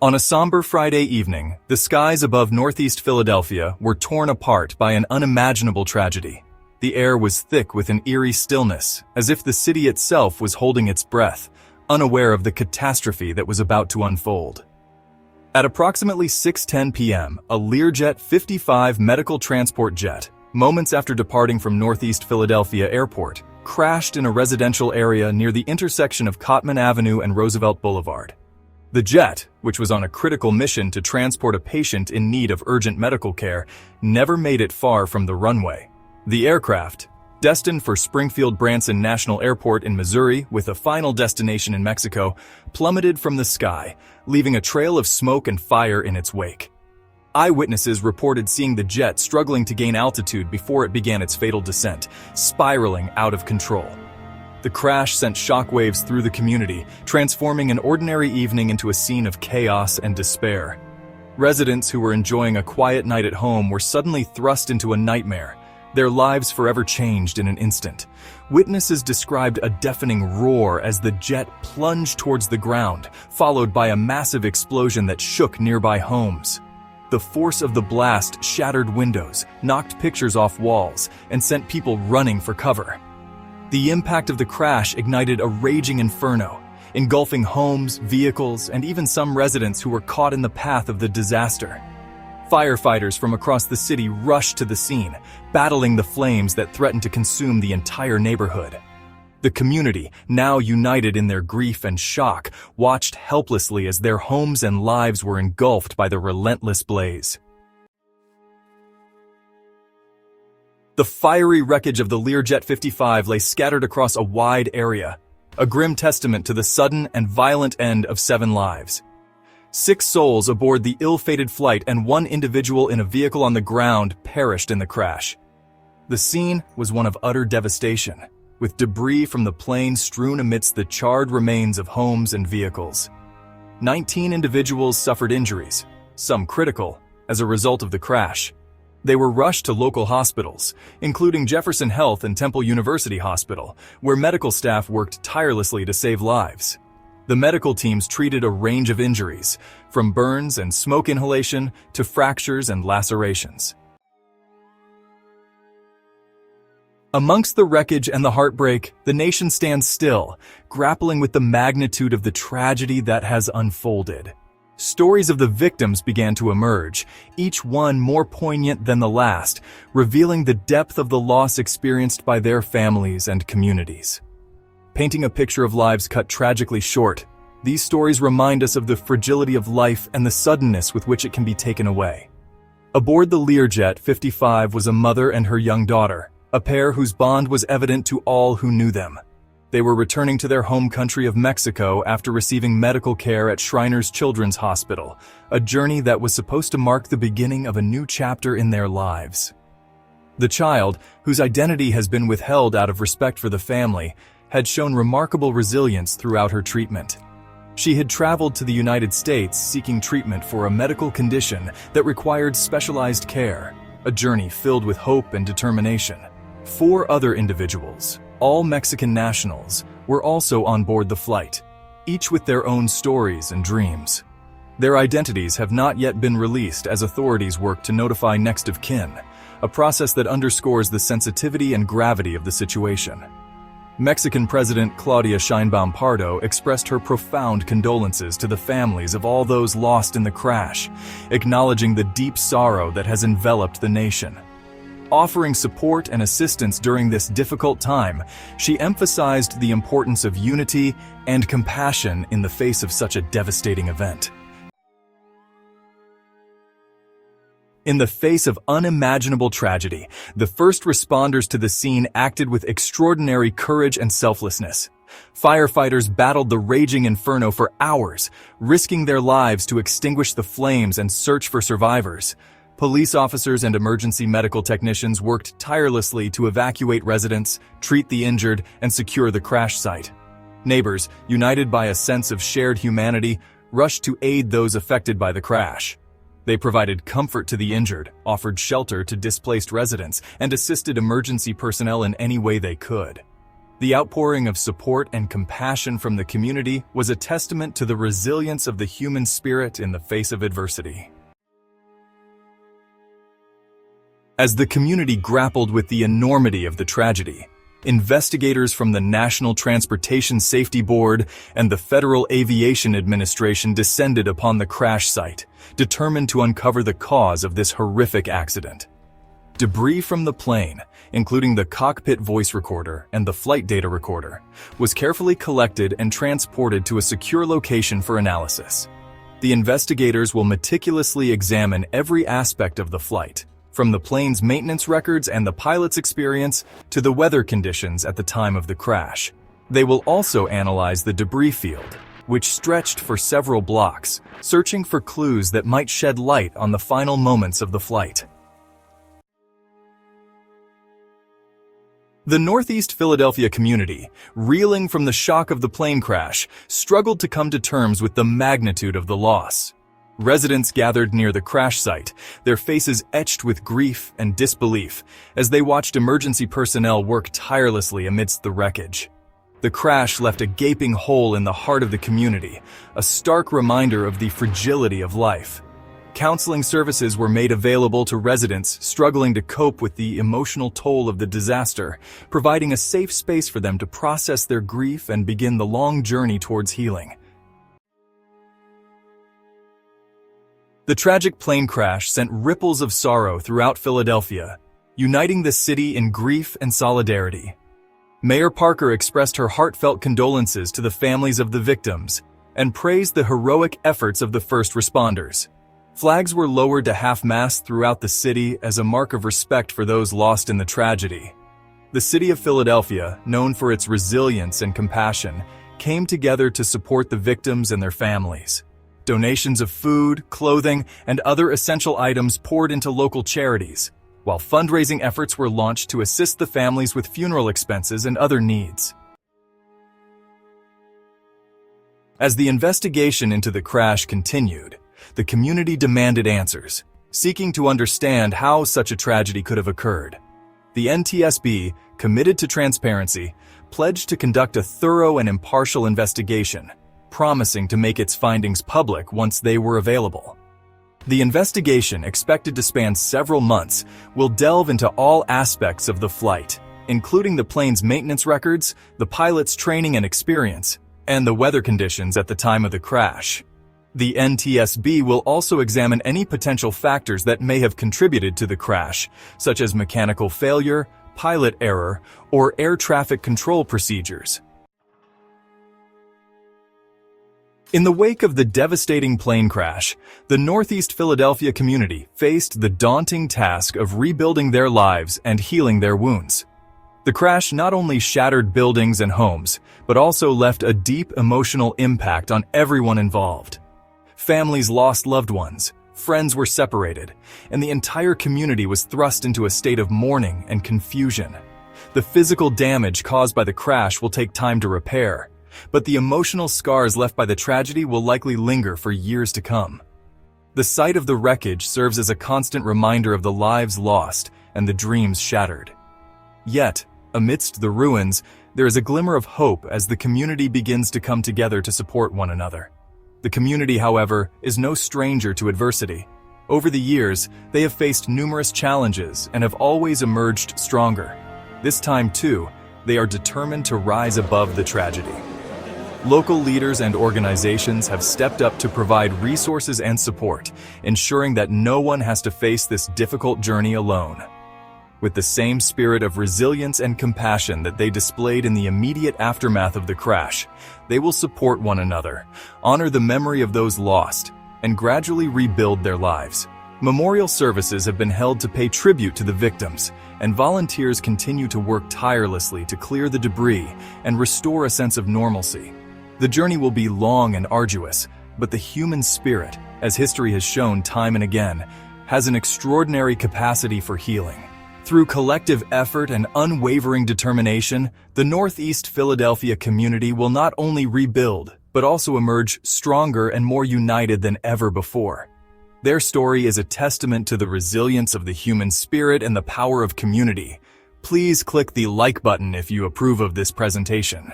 On a somber Friday evening, the skies above northeast Philadelphia were torn apart by an unimaginable tragedy. The air was thick with an eerie stillness, as if the city itself was holding its breath, unaware of the catastrophe that was about to unfold. At approximately 6:10 p.m., a Learjet 55 medical transport jet, moments after departing from northeast Philadelphia Airport, crashed in a residential area near the intersection of Cottman Avenue and Roosevelt Boulevard. The jet, which was on a critical mission to transport a patient in need of urgent medical care, never made it far from the runway. The aircraft, destined for Springfield-Branson National Airport in Missouri with a final destination in Mexico, plummeted from the sky, leaving a trail of smoke and fire in its wake. Eyewitnesses reported seeing the jet struggling to gain altitude before it began its fatal descent, spiraling out of control. The crash sent shockwaves through the community, transforming an ordinary evening into a scene of chaos and despair. Residents who were enjoying a quiet night at home were suddenly thrust into a nightmare, their lives forever changed in an instant. Witnesses described a deafening roar as the jet plunged towards the ground, followed by a massive explosion that shook nearby homes. The force of the blast shattered windows, knocked pictures off walls, and sent people running for cover. The impact of the crash ignited a raging inferno, engulfing homes, vehicles, and even some residents who were caught in the path of the disaster. Firefighters from across the city rushed to the scene, battling the flames that threatened to consume the entire neighborhood. The community, now united in their grief and shock, watched helplessly as their homes and lives were engulfed by the relentless blaze. The fiery wreckage of the Learjet 55 lay scattered across a wide area, a grim testament to the sudden and violent end of 7 lives. 6 souls aboard the ill-fated flight and 1 individual in a vehicle on the ground perished in the crash. The scene was one of utter devastation, with debris from the plane strewn amidst the charred remains of homes and vehicles. 19 individuals suffered injuries, some critical, as a result of the crash. They were rushed to local hospitals, including Jefferson Health and Temple University Hospital, where medical staff worked tirelessly to save lives. The medical teams treated a range of injuries, from burns and smoke inhalation to fractures and lacerations. Amongst the wreckage and the heartbreak, the nation stands still, grappling with the magnitude of the tragedy that has unfolded. Stories of the victims began to emerge, each one more poignant than the last, revealing the depth of the loss experienced by their families and communities. Painting a picture of lives cut tragically short, these stories remind us of the fragility of life and the suddenness with which it can be taken away. Aboard the Learjet 55 was a mother and her young daughter, a pair whose bond was evident to all who knew them. They were returning to their home country of Mexico after receiving medical care at Shriners Children's Hospital, a journey that was supposed to mark the beginning of a new chapter in their lives. The child, whose identity has been withheld out of respect for the family, had shown remarkable resilience throughout her treatment. She had traveled to the United States seeking treatment for a medical condition that required specialized care, a journey filled with hope and determination. 4 other individuals, all Mexican nationals, were also on board the flight, each with their own stories and dreams. Their identities have not yet been released as authorities work to notify next of kin, a process that underscores the sensitivity and gravity of the situation. Mexican President Claudia Sheinbaum Pardo expressed her profound condolences to the families of all those lost in the crash, acknowledging the deep sorrow that has enveloped the nation. Offering support and assistance during this difficult time, she emphasized the importance of unity and compassion in the face of such a devastating event. In the face of unimaginable tragedy, the first responders to the scene acted with extraordinary courage and selflessness. Firefighters battled the raging inferno for hours, risking their lives to extinguish the flames and search for survivors. Police officers and emergency medical technicians worked tirelessly to evacuate residents, treat the injured, and secure the crash site. Neighbors, united by a sense of shared humanity, rushed to aid those affected by the crash. They provided comfort to the injured, offered shelter to displaced residents, and assisted emergency personnel in any way they could. The outpouring of support and compassion from the community was a testament to the resilience of the human spirit in the face of adversity. As the community grappled with the enormity of the tragedy, investigators from the National Transportation Safety Board and the Federal Aviation Administration descended upon the crash site, determined to uncover the cause of this horrific accident. Debris from the plane, including the cockpit voice recorder and the flight data recorder, was carefully collected and transported to a secure location for analysis. The investigators will meticulously examine every aspect of the flight, from the plane's maintenance records and the pilot's experience to the weather conditions at the time of the crash. They will also analyze the debris field, which stretched for several blocks, searching for clues that might shed light on the final moments of the flight. The Northeast Philadelphia community, reeling from the shock of the plane crash, struggled to come to terms with the magnitude of the loss. Residents gathered near the crash site, their faces etched with grief and disbelief as they watched emergency personnel work tirelessly amidst the wreckage. The crash left a gaping hole in the heart of the community, a stark reminder of the fragility of life. Counseling services were made available to residents struggling to cope with the emotional toll of the disaster, providing a safe space for them to process their grief and begin the long journey towards healing. The tragic plane crash sent ripples of sorrow throughout Philadelphia, uniting the city in grief and solidarity. Mayor Parker expressed her heartfelt condolences to the families of the victims and praised the heroic efforts of the first responders. Flags were lowered to half-mast throughout the city as a mark of respect for those lost in the tragedy. The city of Philadelphia, known for its resilience and compassion, came together to support the victims and their families. Donations of food, clothing, and other essential items poured into local charities, while fundraising efforts were launched to assist the families with funeral expenses and other needs. As the investigation into the crash continued, the community demanded answers, seeking to understand how such a tragedy could have occurred. The NTSB, committed to transparency, pledged to conduct a thorough and impartial investigation, promising to make its findings public once they were available. The investigation, expected to span several months, will delve into all aspects of the flight, including the plane's maintenance records, the pilot's training and experience, and the weather conditions at the time of the crash. The NTSB will also examine any potential factors that may have contributed to the crash, such as mechanical failure, pilot error, or air traffic control procedures. In the wake of the devastating plane crash, the Northeast Philadelphia community faced the daunting task of rebuilding their lives and healing their wounds. The crash not only shattered buildings and homes, but also left a deep emotional impact on everyone involved. Families lost loved ones, friends were separated, and the entire community was thrust into a state of mourning and confusion. The physical damage caused by the crash will take time to repair, but the emotional scars left by the tragedy will likely linger for years to come. The sight of the wreckage serves as a constant reminder of the lives lost and the dreams shattered. Yet, amidst the ruins, there is a glimmer of hope as the community begins to come together to support one another. The community, however, is no stranger to adversity. Over the years, they have faced numerous challenges and have always emerged stronger. This time, too, they are determined to rise above the tragedy. Local leaders and organizations have stepped up to provide resources and support, ensuring that no one has to face this difficult journey alone. With the same spirit of resilience and compassion that they displayed in the immediate aftermath of the crash, they will support one another, honor the memory of those lost, and gradually rebuild their lives. Memorial services have been held to pay tribute to the victims, and volunteers continue to work tirelessly to clear the debris and restore a sense of normalcy. The journey will be long and arduous, but the human spirit, as history has shown time and again, has an extraordinary capacity for healing. Through collective effort and unwavering determination, the Northeast Philadelphia community will not only rebuild, but also emerge stronger and more united than ever before. Their story is a testament to the resilience of the human spirit and the power of community, Please click the like button if you approve of this presentation.